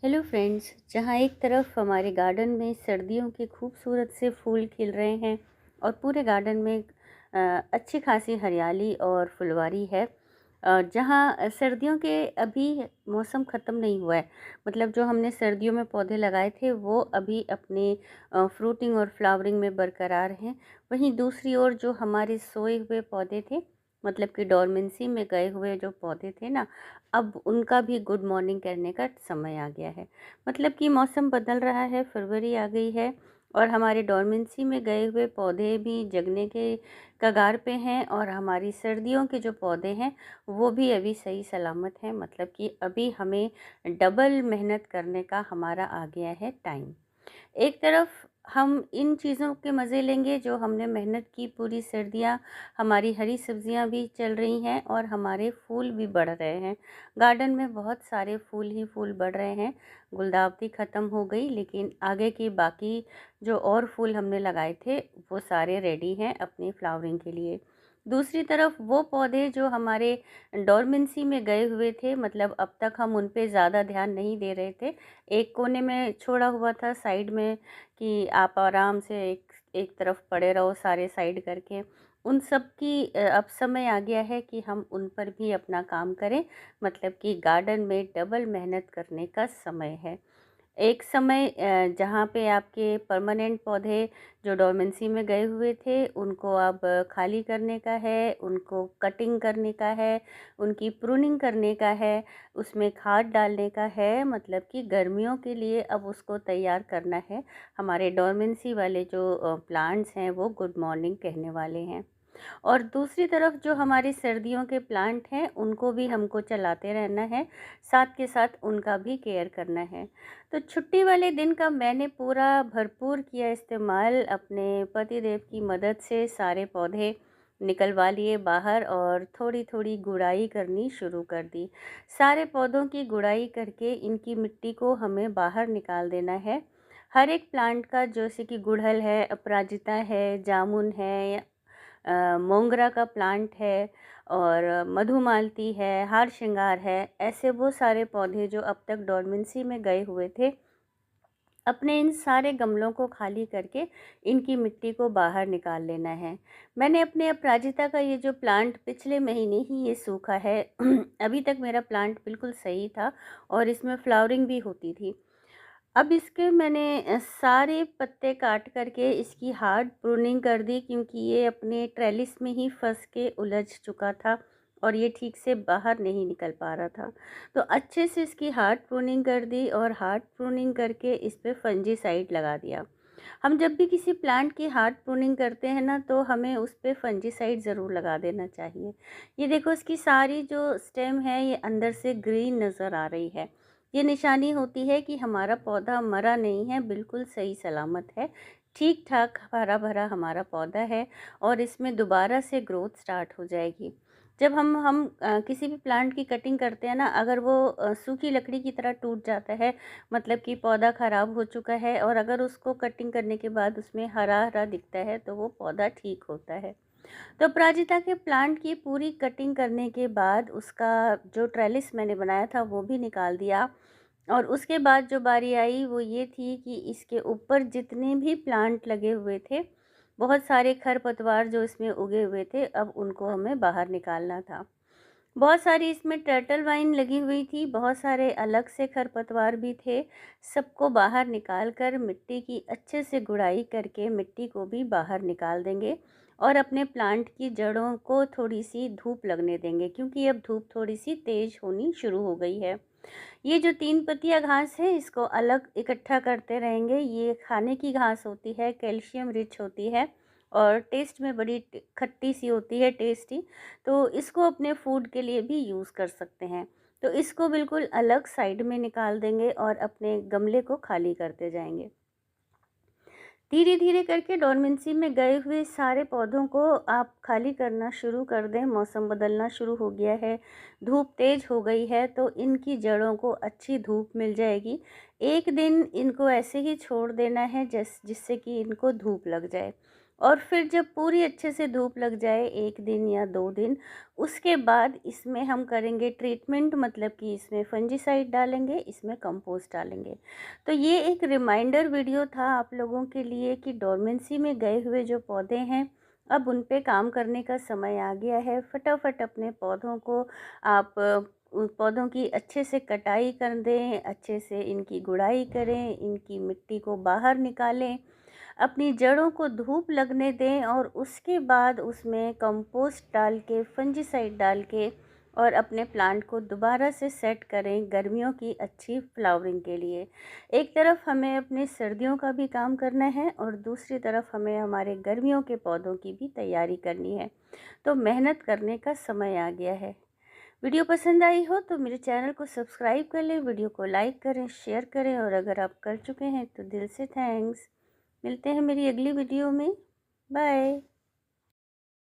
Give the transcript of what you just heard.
Hello friends. जहाँ एक तरफ हमारे गार्डन में सर्दियों के खूबसूरत से फूल खिल रहे हैं और पूरे गार्डन में अच्छी खासी हरियाली और फुलवारी है। जहाँ सर्दियों के अभी मौसम ख़त्म नहीं हुआ है, मतलब जो हमने सर्दियों में पौधे लगाए थे वो अभी अपने फ्रूटिंग और फ्लावरिंग में बरकरार हैं। वहीं दूसरी ओर जो हमारे सोए हुए पौधे थे, मतलब कि डोरमेंसी में गए हुए जो पौधे थे ना, अब उनका भी गुड मॉर्निंग करने का समय आ गया है। मतलब कि मौसम बदल रहा है, फरवरी आ गई है और हमारे डोरमेंसी में गए हुए पौधे भी जगने के कगार पे हैं और हमारी सर्दियों के जो पौधे हैं वो भी अभी सही सलामत हैं। मतलब कि अभी हमें डबल मेहनत करने का हमारा आ गया है टाइम। एक तरफ हम इन चीज़ों के मज़े लेंगे जो हमने मेहनत की, पूरी सर्दियाँ हमारी हरी सब्जियाँ भी चल रही हैं और हमारे फूल भी बढ़ रहे हैं। गार्डन में बहुत सारे फूल ही फूल बढ़ रहे हैं। गुलदावरी ख़त्म हो गई, लेकिन आगे के बाकी जो और फूल हमने लगाए थे वो सारे रेडी हैं अपनी फ्लावरिंग के लिए। दूसरी तरफ वो पौधे जो हमारे डोरमेंसी में गए हुए थे, मतलब अब तक हम उन पे ज़्यादा ध्यान नहीं दे रहे थे, एक कोने में छोड़ा हुआ था साइड में कि आप आराम से एक एक तरफ पड़े रहो सारे साइड करके। उन सब की अब समय आ गया है कि हम उन पर भी अपना काम करें। मतलब कि गार्डन में डबल मेहनत करने का समय है। एक समय जहाँ पे आपके परमानेंट पौधे जो डोरमेंसी में गए हुए थे उनको अब खाली करने का है, उनको कटिंग करने का है, उनकी प्रूनिंग करने का है, उसमें खाद डालने का है। मतलब कि गर्मियों के लिए अब उसको तैयार करना है। हमारे डोरमेंसी वाले जो प्लांट्स हैं वो गुड मॉर्निंग कहने वाले हैं। और दूसरी तरफ जो हमारे सर्दियों के प्लांट हैं उनको भी हमको चलाते रहना है, साथ के साथ उनका भी केयर करना है। तो छुट्टी वाले दिन का मैंने पूरा भरपूर किया इस्तेमाल, अपने पतिदेव की मदद से सारे पौधे निकलवा लिए बाहर और थोड़ी थोड़ी गुड़ाई करनी शुरू कर दी। सारे पौधों की गुड़ाई करके इनकी मिट्टी को हमें बाहर निकाल देना है। हर एक प्लांट का, जैसे कि गुड़हल है, अपराजिता है, जामुन है, मोंगरा का प्लांट है और मधुमालती है, हार श्रृंगार है, ऐसे वो सारे पौधे जो अब तक डोरमेंसी में गए हुए थे, अपने इन सारे गमलों को खाली करके इनकी मिट्टी को बाहर निकाल लेना है। मैंने अपने अपराजिता का ये जो प्लांट पिछले महीने ही ये सूखा है अभी तक मेरा प्लांट बिल्कुल सही था और इसमें फ्लावरिंग भी होती थी। अब इसके मैंने सारे पत्ते काट करके इसकी हार्ड प्रूनिंग कर दी, क्योंकि ये अपने ट्रेलिस में ही फंस के उलझ चुका था और ये ठीक से बाहर नहीं निकल पा रहा था। तो अच्छे से इसकी हार्ड प्रूनिंग कर दी और हार्ड प्रूनिंग करके इस पे फंजीसाइड लगा दिया। हम जब भी किसी प्लांट की हार्ड प्रूनिंग करते हैं ना, तो हमें उस पे फंजीसाइड ज़रूर लगा देना चाहिए। ये देखो, इसकी सारी जो स्टेम है ये अंदर से ग्रीन नज़र आ रही है। ये निशानी होती है कि हमारा पौधा मरा नहीं है, बिल्कुल सही सलामत है, ठीक ठाक हरा भरा हमारा पौधा है और इसमें दोबारा से ग्रोथ स्टार्ट हो जाएगी। जब हम किसी भी प्लांट की कटिंग करते हैं ना, अगर वो सूखी लकड़ी की तरह टूट जाता है, मतलब कि पौधा ख़राब हो चुका है, और अगर उसको कटिंग करने के बाद उसमें हरा हरा दिखता है तो वो पौधा ठीक होता है। तो अपराजिता के प्लांट की पूरी कटिंग करने के बाद उसका जो ट्रेलिस मैंने बनाया था वो भी निकाल दिया। और उसके बाद जो बारी आई वो ये थी कि इसके ऊपर जितने भी प्लांट लगे हुए थे, बहुत सारे खरपतवार जो इसमें उगे हुए थे, अब उनको हमें बाहर निकालना था। बहुत सारी इसमें टर्टल वाइन लगी हुई थी, बहुत सारे अलग से खरपतवार भी थे। सबको बाहर निकाल कर मिट्टी की अच्छे से गुड़ाई करके मिट्टी को भी बाहर निकाल देंगे और अपने प्लांट की जड़ों को थोड़ी सी धूप लगने देंगे, क्योंकि अब धूप थोड़ी सी तेज़ होनी शुरू हो गई है। ये जो 3 पत्तियाँ घास है इसको अलग इकट्ठा करते रहेंगे। ये खाने की घास होती है, कैल्शियम रिच होती है और टेस्ट में बड़ी खट्टी सी होती है, टेस्टी। तो इसको अपने फूड के लिए भी यूज़ कर सकते हैं। तो इसको बिल्कुल अलग साइड में निकाल देंगे और अपने गमले को खाली करते जाएंगे। धीरे धीरे करके डोरमेंसी में गए हुए सारे पौधों को आप खाली करना शुरू कर दें। मौसम बदलना शुरू हो गया है, धूप तेज़ हो गई है, तो इनकी जड़ों को अच्छी धूप मिल जाएगी। एक दिन इनको ऐसे ही छोड़ देना है जिससे कि इनको धूप लग जाए और फिर जब पूरी अच्छे से धूप लग जाए 1 दिन या 2 दिन, उसके बाद इसमें हम करेंगे ट्रीटमेंट, मतलब कि इसमें फंजीसाइड डालेंगे, इसमें कंपोस्ट डालेंगे। तो ये एक रिमाइंडर वीडियो था आप लोगों के लिए कि डोरमेंसी में गए हुए जो पौधे हैं, अब उन पे काम करने का समय आ गया है। फटाफट अपने पौधों को आप उन पौधों की अच्छे से कटाई कर दें, अच्छे से इनकी गुड़ाई करें, इनकी मिट्टी को बाहर निकालें, अपनी जड़ों को धूप लगने दें और उसके बाद उसमें कंपोस्ट डाल के, फंजीसाइड डाल के और अपने प्लांट को दोबारा से सेट करें गर्मियों की अच्छी फ्लावरिंग के लिए। एक तरफ हमें अपने सर्दियों का भी काम करना है और दूसरी तरफ हमें हमारे गर्मियों के पौधों की भी तैयारी करनी है। तो मेहनत करने का समय आ गया है। वीडियो पसंद आई हो तो मेरे चैनल को सब्सक्राइब कर लें, वीडियो को लाइक करें, शेयर करें और अगर आप कर चुके हैं तो दिल से थैंक्स। मिलते हैं मेरी अगली वीडियो में। बाय।